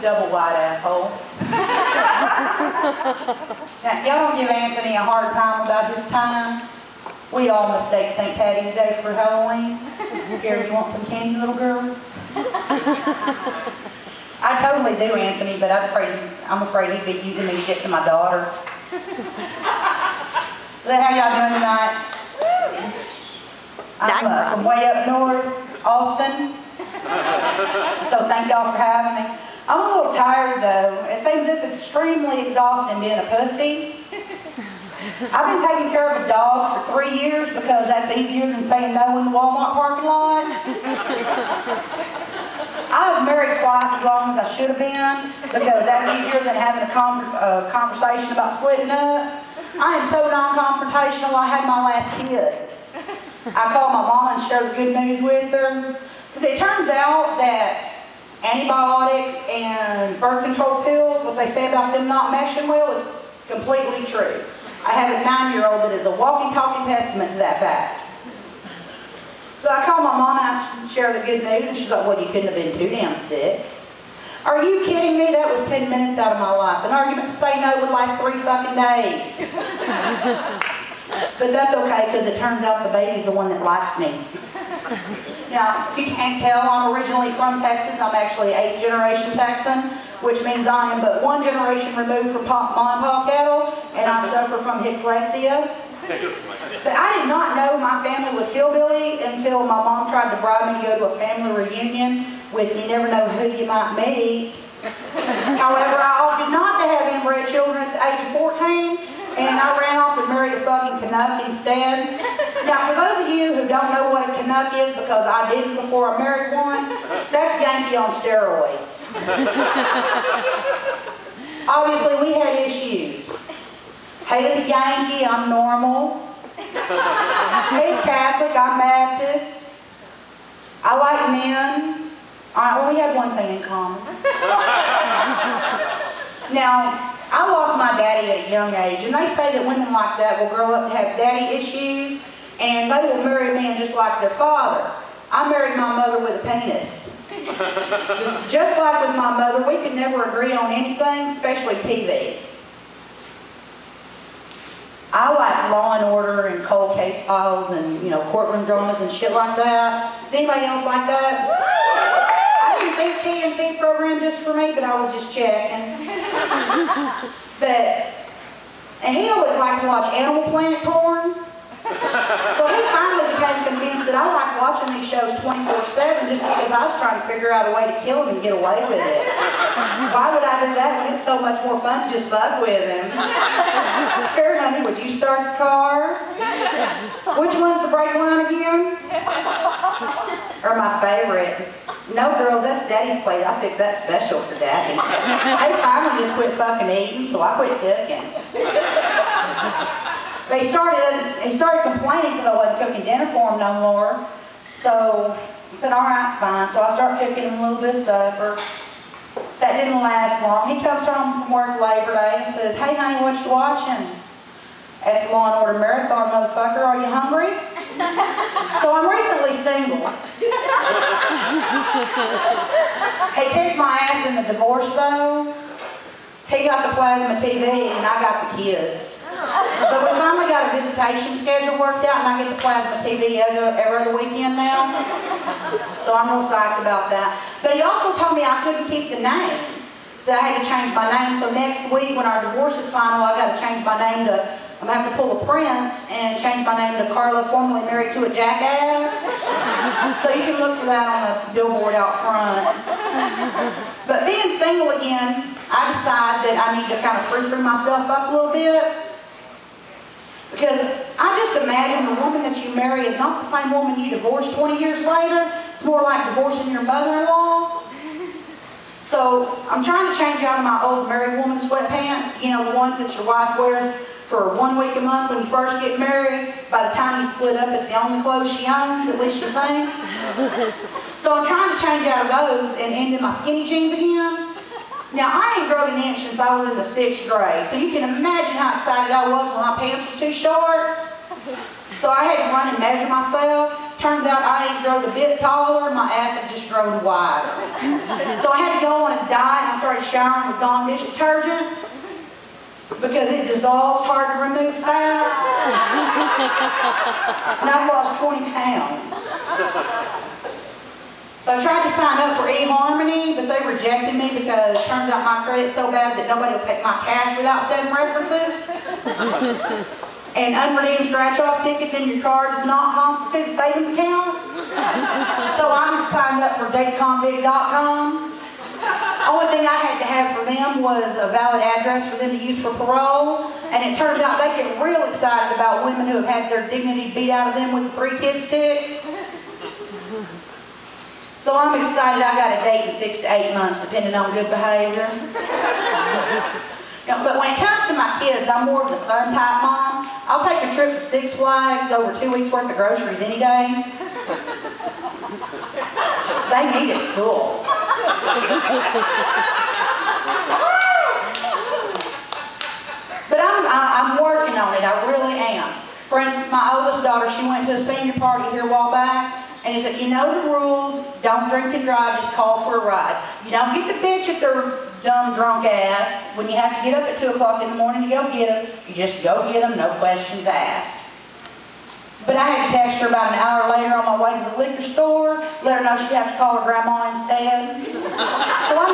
double wide asshole. Now, y'all don't give Anthony a hard time about his time. We all mistake St. Patty's Day for Halloween. Here, you want some candy, little girl? I totally do, Anthony, but I'm afraid he'd be using me to get to my daughter. So how y'all doing tonight? I'm from way up north, Austin. So thank y'all for having me. I'm a little tired though. It seems it's extremely exhausting being a pussy. I've been taking care of a dog for 3 years because that's easier than saying no in the Walmart parking lot. I was married twice as long as I should have been because that's easier than having a conversation about splitting up. I am so non-confrontational, I had my last kid. I called my mom and shared the good news with her. Because it turns out that antibiotics and birth control pills, what they say about them not meshing well, is completely true. I have a 9-year-old that is a walking, talking testament to that fact. So I called my mom and I shared the good news, and she's like, well, you couldn't have been too damn sick. Are you kidding me? That was 10 minutes out of my life. An argument to say no would last 3 fucking days. But that's okay, because it turns out the baby's the one that likes me. Now, if you can't tell, I'm originally from Texas. I'm actually 8th generation Texan, which means I am but 1 generation removed from mom and pop cattle, and I suffer from dyslexia. But I did not know my family was hillbilly until my mom tried to bribe me to go to a family reunion with you never know who you might meet. However, I opted not to have inbred children at the age of 14, and I ran off and married a fucking Canuck instead. Now, for those of you who don't know what a Canuck is, because I didn't before I married one, that's Yankee on steroids. Obviously, we had issues. He's a Yankee, I'm normal. He's Catholic, I'm Baptist. I like men. Alright, well, we had one thing in common. Now, I lost my daddy at a young age, and they say that women like that will grow up to have daddy issues, and they will marry a man just like their father. I married my mother with a penis. Just like with my mother, we could never agree on anything, especially TV. I like Law and Order and cold case files and, courtroom dramas and shit like that. Does anybody else like that? I didn't think TNT program just for me, but I was just checking. And he always liked to watch Animal Planet porn. So he finally became convinced that I like watching these shows 24/7 just because I was trying to figure out a way to kill him and get away with it. Why would I do that when it's so much more fun to just fuck with him? Here, honey, would you start the car? Which one's the brake line again? Or my favorite? No, girls, that's Daddy's plate. I fixed that special for Daddy. They finally just quit fucking eating, so I quit cooking. But he started complaining because I wasn't cooking dinner for him no more. So I said, all right, fine. So I started cooking him a little bit of supper. That didn't last long. He comes home from work Labor Day and says, hey, honey, what you watching? That's Law and Order Marathon, motherfucker. Are you hungry? So I'm recently single. He kicked my ass in the divorce, though. He got the plasma TV, and I got the kids. But we finally got a visitation schedule worked out, and I get the plasma TV every other weekend now. So I'm real psyched about that. But he also told me I couldn't keep the name. So I had to change my name. So next week, when our divorce is final, I got to change my name to, I'm going to have to pull a Prince and change my name to Carla, formerly married to a jackass. So you can look for that on the billboard out front. But being single again, I decide that I need to kind of free myself up a little bit. Because I just imagine the woman that you marry is not the same woman you divorce 20 years later. It's more like divorcing your mother-in-law. So I'm trying to change out of my old married woman sweatpants, the ones that your wife wears for 1 week a month when you first get married. By the time you split up, it's the only clothes she owns, at least you think. So I'm trying to change out of those and into my skinny jeans again. Now, I ain't grown an inch since I was in the 6th grade, so you can imagine how excited I was when my pants was too short. So I had to run and measure myself. Turns out I ain't grown a bit taller, my ass had just grown wider. So I had to go on a diet and I started showering with Dawn dish detergent because it dissolves hard to remove fat. And I've lost 20 pounds. So I tried to sign up for eHarmony, but they rejected me because it turns out my credit's so bad that nobody will take my cash without 7 references. And unredeemed scratch-off tickets in your car does not constitute a savings account. So I'm signed up for datacomvid.com. Only thing I had to have for them was a valid address for them to use for parole. And it turns out they get real excited about women who have had their dignity beat out of them with the 3 kids stick. So I'm excited I got a date in 6 to 8 months, depending on good behavior. But when it comes to my kids, I'm more of the fun type mom. I'll take a trip to Six Flags over 2 weeks worth of groceries any day. They need at school. But I'm working on it, I really am. For instance, my oldest daughter, she went to a senior party here a while back, and he said, you know the rules, don't drink and drive, just call for a ride. You don't get to bitch at their dumb, drunk ass. When you have to get up at 2 o'clock in the morning to go get them, you just go get them, no questions asked. But I had to text her about an hour later on my way to the liquor store, let her know she'd have to call her grandma instead. So I'm